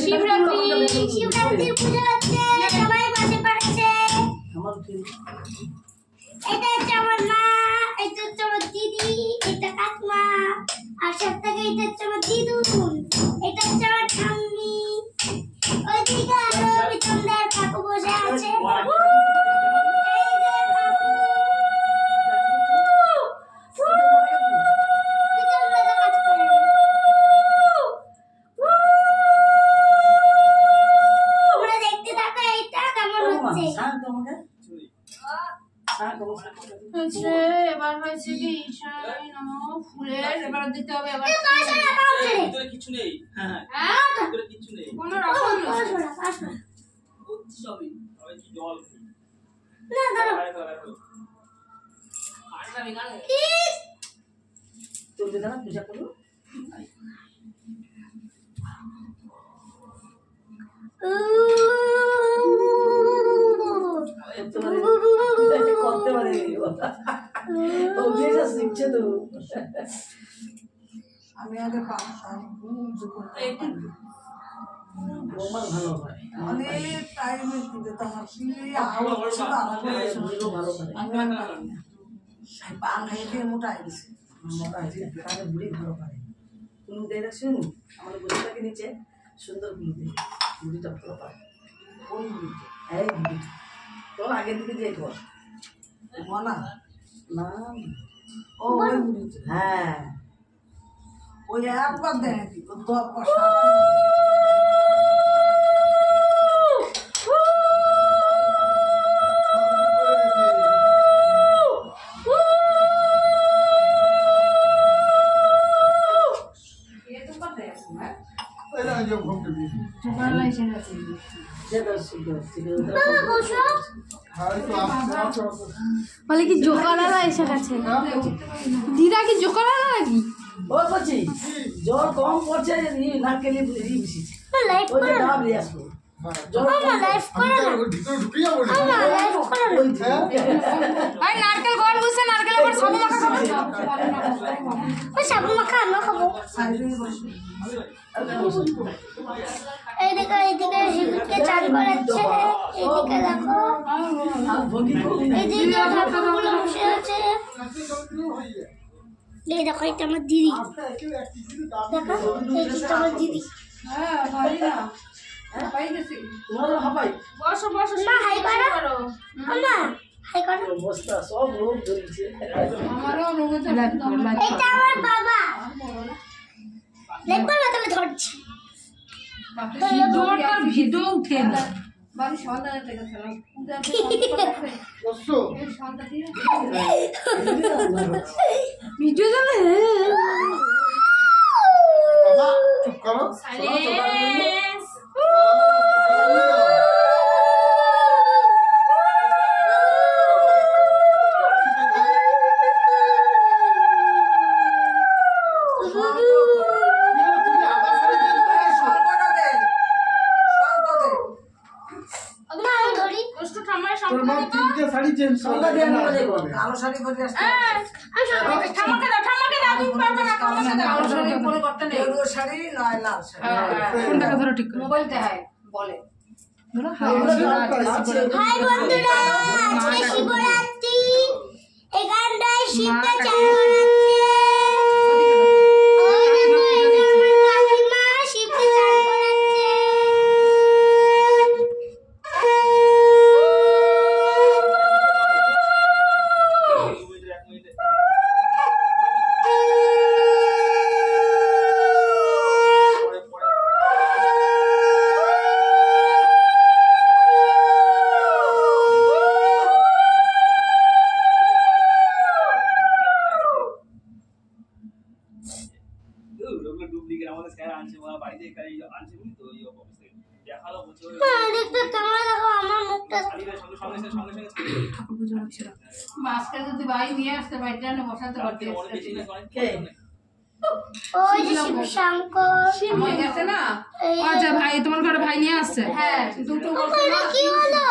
শিবরাত্রি পূজা হচ্ছে, সবাই পাশে পাচ্ছে। এটা হচ্ছে আমার মা, এটা হচ্ছে আমার দিদি, এটা কাকিমা, আর সব থেকে এটা হচ্ছে আমার দিদুন, এটা হচ্ছে আমার ঠাম্মি। ওইদিকে আরো বিতন্দার কাকু বসে আছে। এবার হয়েছে কি ঈশায় নমঃ ফুলের এবার দিতে হবে। এবার ভিতরে কিছু নেই। হ্যাঁ ভিতরে কিছু নেই, কোনো রকম বুঝছি সবই। সবাই কি জল না দাঁড়াও আরে না গানে চলতে দাঁড়া, পূজা করো। করতে পারে শিখছে তো। আমি আগে বৌমার ভালো হয়, অনেক টাইমে দিতে আমার পান খাইতে মোটা গেছে। বুড়ি ভালো পারে। কুলু দিয়ে দেখছেন আমাদের বুড়িটাকে নিচে সুন্দর কুলু দিয়ে, বুড়িটা ভালো পারে। কোন বুড়িটা? এই বুড়িটা তোর আগের দিকে যে কর মানা না, ও ওই বুড়িটা। হ্যাঁ ওই একবার দেয় 10 পাঁচ বলে কি জোকারালা এসে গেছে। দিদা কি জোকারালা নাকি? ও বলছি জল কম পড়ছে, নারকেল মিশিয়েছে, ওই যে ডাব নিয়ে আসবো। নারকেল গন বুঝছে, নারকেল আবার সাবু মাখা খাবো। ওই সাবু মাখা আমরা খাবো। এইদিকে শিবকে চান করাচ্ছে, এইদিকে দেখো, এইদিকে ঠাকুরগুলো বসে আছে। এই দেখো এটা আমার দিদি, দেখো এইটা আমার দিদি। বসো বসো, মা হাই করো, মা হাই করো। অবস্থা সব রোগ ধরেছে। এটা আমার বাবা, দেখো না তুমি ধরছি। ভিডিও উঠে না বাড়ি সন্ধ্যা থেকে খেলাম ভিডিও যাবে। চুপ করো। শাড়ি চেঞ্জ কালো শাড়ি পরে আসতে শাড়ি নয় লাল শাড়ি। কোনটাকে ধরো ঠিক করে মোবাইল দেখায় বলে হাই বন্ধুরা, আজকে শিবরাত্রি, এখানটায় শিবকে চান করাচ্ছে। কাকিমা শিবকে চান করাচ্ছে। মাছটা যদি বাড়ি নিয়ে আসতে বাড়িটা বসাতে পারতে ওই যে শিবশঙ্কর আমার গেছে না। আচ্ছা ভাই, তোমার ঘরে ভাই নিয়ে আসছে? হ্যাঁ দুটো কি হলো?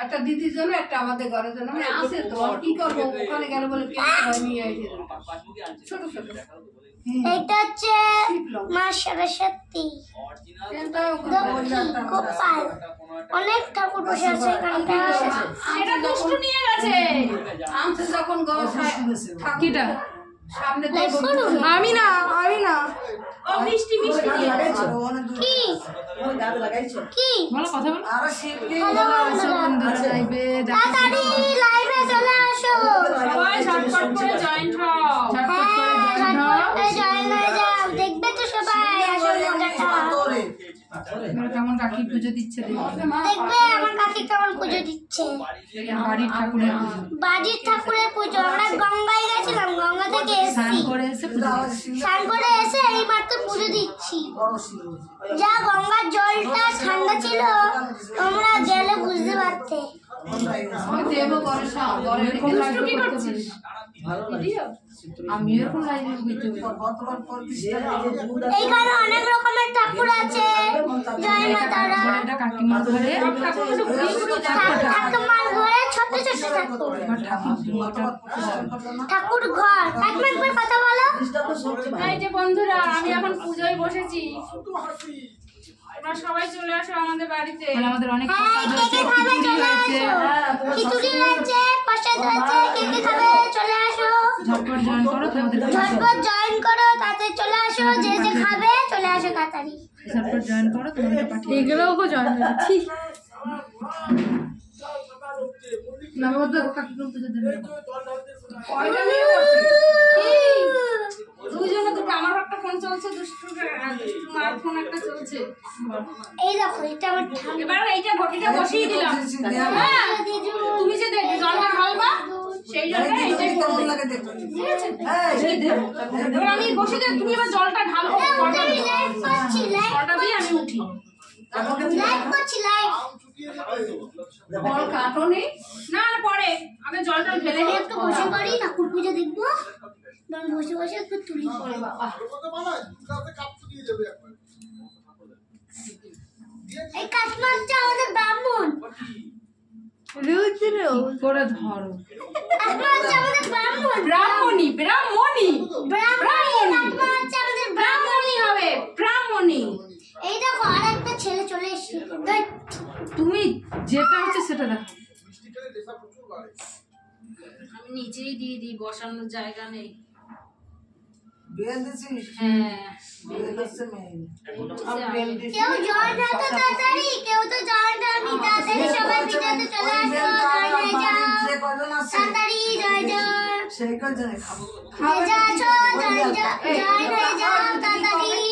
একটা দিদির জন্য একটা আমাদের ঘরের জন্য আছে তো, আর কি করবো, ওখানে গেলে বলে নিয়ে আসে ছোট ছোট এটা হচ্ছে মা সরস্বতী, লক্ষ্মী, গোপাল, অনেক ঠাকুর বসে আছে এখানটা। এটা দুষ্টু নিয়ে গেছে কিটা লাইক করুন। আমি না ও মিষ্টি মিষ্টি দিয়ে গেছে। কি ওই গাছ লাগাইছো কি বলো কথা বলো আরো শিবকে হ্যালো বন্ধুরা, তাড়াতাড়ি লাইভে চলে আসো। সবাই ঝটপট করে জয়েন্ট হও। ঝটপট করে হ্যাঁ, join হও। ঝটপট করে জয়েন হয়ে যাও, দেখবে তো সবাই আসল মজাটা। এবার কেমন কাকি পুজো দিচ্ছে দেখবে আমার কাকি কেমন পুজো দিচ্ছে। বাড়ির ঠাকুরের পুজো বাড়ির ঠাকুরের পুজো। আমরা গঙ্গায় গেছিলাম, গঙ্গা থেকে স্নান এসেছি, করে এসে পুজো দিচ্ছে। স্নান করে এসে এই মাত্র পুজো দিচ্ছি। বড় শিব যা গঙ্গার জলটা ঠান্ডা ছিল, তোমরা গেলে বুঝতে পারতে। আমি দেবো পরে সব পরে দুষ্টু কি করছিস ভালো লাগে আমি এরকম লাইভে বুঝতে গতবার প্রতিষ্ঠা এইখানে অনেক রকমের ঠাকুর আছে। জয় মা তারা। এটা কাকিমার ঘরে ঠাকুমার ঘরে ছোট ছোট ঠাকুর, ঠাকুর ঘর। কাকিমা একবার কথা বলো। এই যে বন্ধুরা, আমি এখন পুজোয় বসেছি, তোমরা সবাই চলে আসো আমাদের বাড়িতে। মানে আমাদের অনেক হ্যাঁ, কে কে খাবে চলে আসো। খিচুড়ি হয়েছে, প্রসাদ হয়েছে, কে কে খাবে চলে আসো। ঝটপট জয়েন করো তোমাদের ঝটপট জয়েন করো, তাড়াতাড়ি চলে আসো। যে যে খাবে চলে আসো তাড়াতাড়ি। ঝটপট জয়েন করো তোমাদের পাঠিয়ে এগুলোও জয়েন করছি নববর্ষ কাকিমা পুজো দেবে কয়টা মেয়ে করছে? দুইজনে দুটো, আমার একটা ফোন চলছে, দুষ্টুর মার ফোন একটা চলছে। এই দেখো, এটা আমার ঠাকুর। এবার এইটা ঘটিটা বসিয়ে দিলাম। হ্যাঁ, তুমি যে জলটা ঢালবা সেই জলটা এইটাই করবে। ঠিক আছে? এবার আমি বসে দিয়ে তুমি এবার জলটা ঢালো। লাইভ করছি, জলটা দিয়ে আমি উঠি। লাইভ করছি, লাইভ। ফল কাটো নেই না, না পরে আগে জলটা ঢেলে আমি নিয়ে একটু বসে পড়ি, ঠাকুর পুজো দেখবো। তখন বসে বসে একটু তুলি পড়ে বাবা। এই কাকিমা হচ্ছে আমাদের ব্রাহ্মণ। করে ধরো কাকিমা হচ্ছে আমাদের ব্রাহ্মণ। ব্রাহ্মণী ব্রাহ্মণী ব্রাহ্মণ কাকিমা হচ্ছে আমাদের ব্রাহ্মণ। ব্রাহ্মণী হবে, ব্রাহ্মণী। এই দেখো, আর একটা ছেলে চলে এসেছে। তুমি যেটা হচ্ছে সেটা দেখো আমি নিচেই দিয়ে দিই, বসানোর জায়গা নেই। বিয়ে দিছিস হ্যাঁ, বিয়ে দিচ্ছে মেয়ে কেউ জয়েন হতো তাড়াতাড়ি, কেউ তো জয়েন হয়নি। তাড়াতাড়ি সবাই ভিডিওতে চলে আসো, জয়েন হয়ে যাও। যে কজন আছে তাড়াতাড়ি জয়েন সেই কজনে খাবো যে আছো জয়েন হয়ে যাও তাড়াতাড়ি।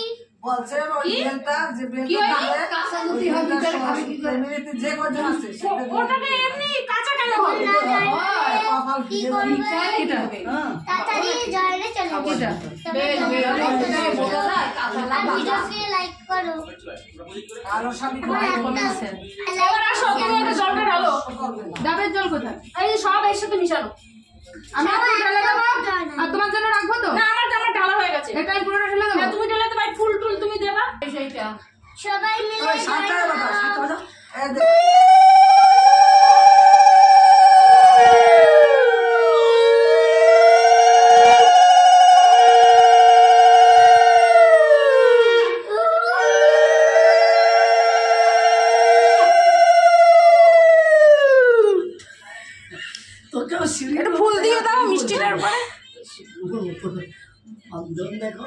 বলছে ওই বেলটা যে কি বেলটা হয়? খাবে কাঁচা দুধই হয়, ভিতরে খাবে কি করে? ফ্যামিলিতে যে কজন আছে সেটা ওটাকে এমনি কাঁচা কেন হবে? না জয়েন হয়ে কপাল কি ভিজে করবে? এটা তাড়াতাড়ি জয়েনে চলে যাও। এটা আর ভিডিওকে লাইক করো। আলো স্বামী আমার একটা এবার আসো, তুমি একটা জলটা ঢালো। ডাবের জল কোথায় এই যে সব একসাথে মিশানো। আমি একটু ঢেলে দেবো আর তোমার জন্য রাখবো তো না, আমার ঢালা হয়ে গেছে। এটাই পুরোটা ঢেলে হ্যাঁ, দেবো তুমি ঢেলে দেবা, ফুল টুল তুমি দেবা। সেইটা সবাই মিলে ওই জয়েন সাতটা বাজা সাতটা করো। বাজা এই দে তোকেও সিঁড়ি একটু ফুল দিয়ে দাও মিষ্টিটার উপরে অঞ্জন দেখো